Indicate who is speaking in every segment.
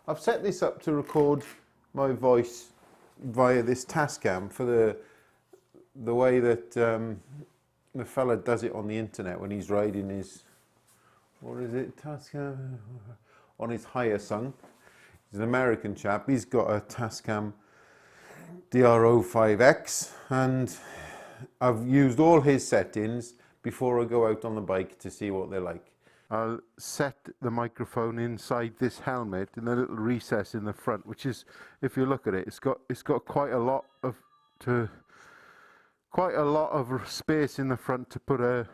Speaker 1: I've set this up to record my voice via this Tascam for the way that the fella does it on the internet when he's riding his, what is it, Tascam? On his Hyosung. He's an American chap. He's got a Tascam DR-05X, and I've used all his settings before I go out on the bike to see what they're like. I'll set the microphone inside this helmet in a little recess in the front, which is, if you look at it, it's got quite a lot of space in the front to put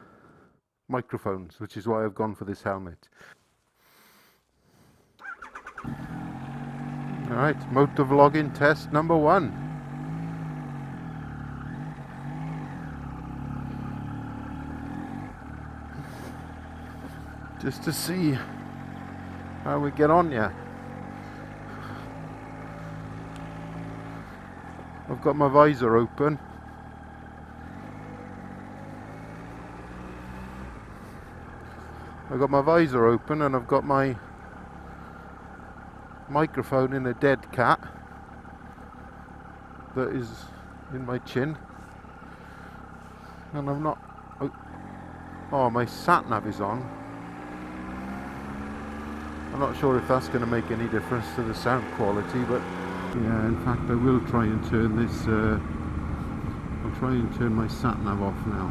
Speaker 1: microphones, which is why I've gone for this helmet. All right, motovlogging test number 1. Just to see how we get on, yeah. I've got my visor open. I've got my visor open and I've got my microphone in a dead cat that is in my chin. And I'm not... Oh, my sat nav is on. I'm not sure if that's going to make any difference to the sound quality, but yeah, in fact I will try and turn this, I'll try and turn my sat-nav off now,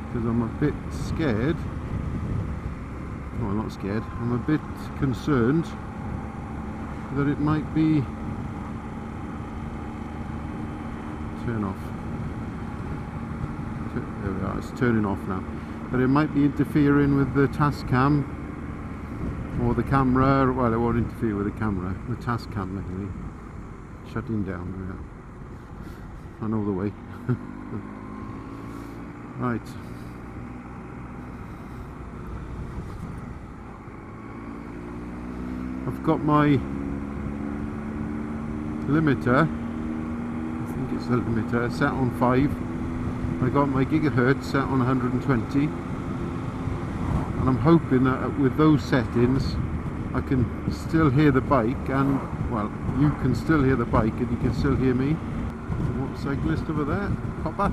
Speaker 1: because I'm a bit scared, well, I'm not scared, I'm a bit concerned that it might be, turn off, there we are, it's turning off now. But it might be interfering with the Tascam or the camera. Well, it won't interfere with the camera, the Tascam mainly. Shutting down. Yeah. I know the way. Right. I've got my limiter, I think it's the limiter, set on 5. I got my gigahertz set on 120, and I'm hoping that with those settings I can still hear the bike, and well, you can still hear the bike and you can still hear me. Motorcyclist over there, Copper.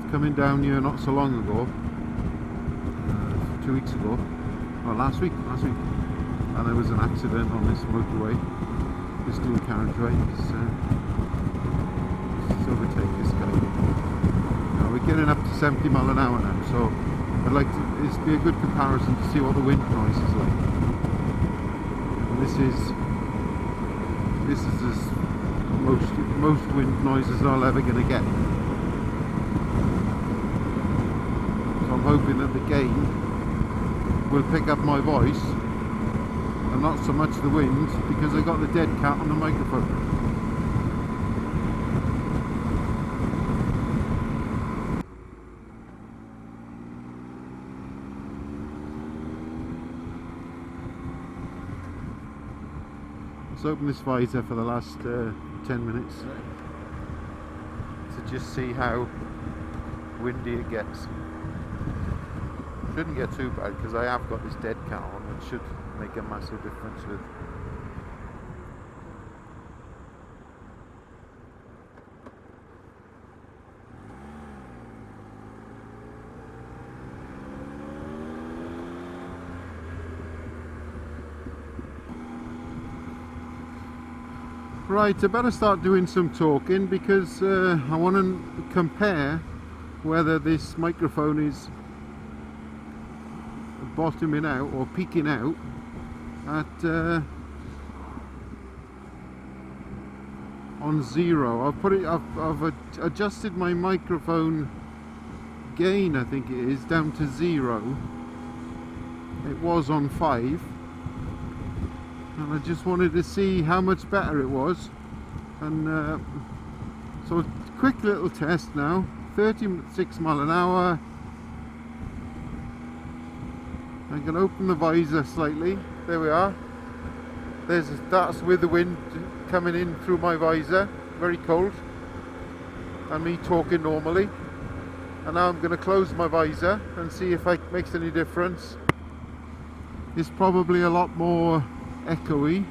Speaker 1: It's coming down here not so long ago, 2 weeks ago, well last week, and there was an accident on this motorway, this dual carriageway. Let's overtake this guy. Now we're getting up to 70 mile an hour now, so I'd like to, it's be a good comparison to see what the wind noise is like. And this is as most wind noises I'm ever going to get. So I'm hoping that the gain will pick up my voice and not so much the wind, because I got the dead cat on the microphone. Let's open this visor for the last 10 minutes to just see how windy it gets. Shouldn't get too bad because I have got this dead cat on, which should make a massive difference with. Right, I better start doing some talking, because I want to compare whether this microphone is bottoming out or peaking out at on 0. I've adjusted my microphone gain, I think it is, down to 0. It was on 5. And I just wanted to see how much better it was, and so a quick little test now. 36 mile an hour. I can open the visor slightly. There we are. That's with the wind coming in through my visor, very cold, and me talking normally. And now I'm going to close my visor and see if it makes any difference. It's probably a lot more echoey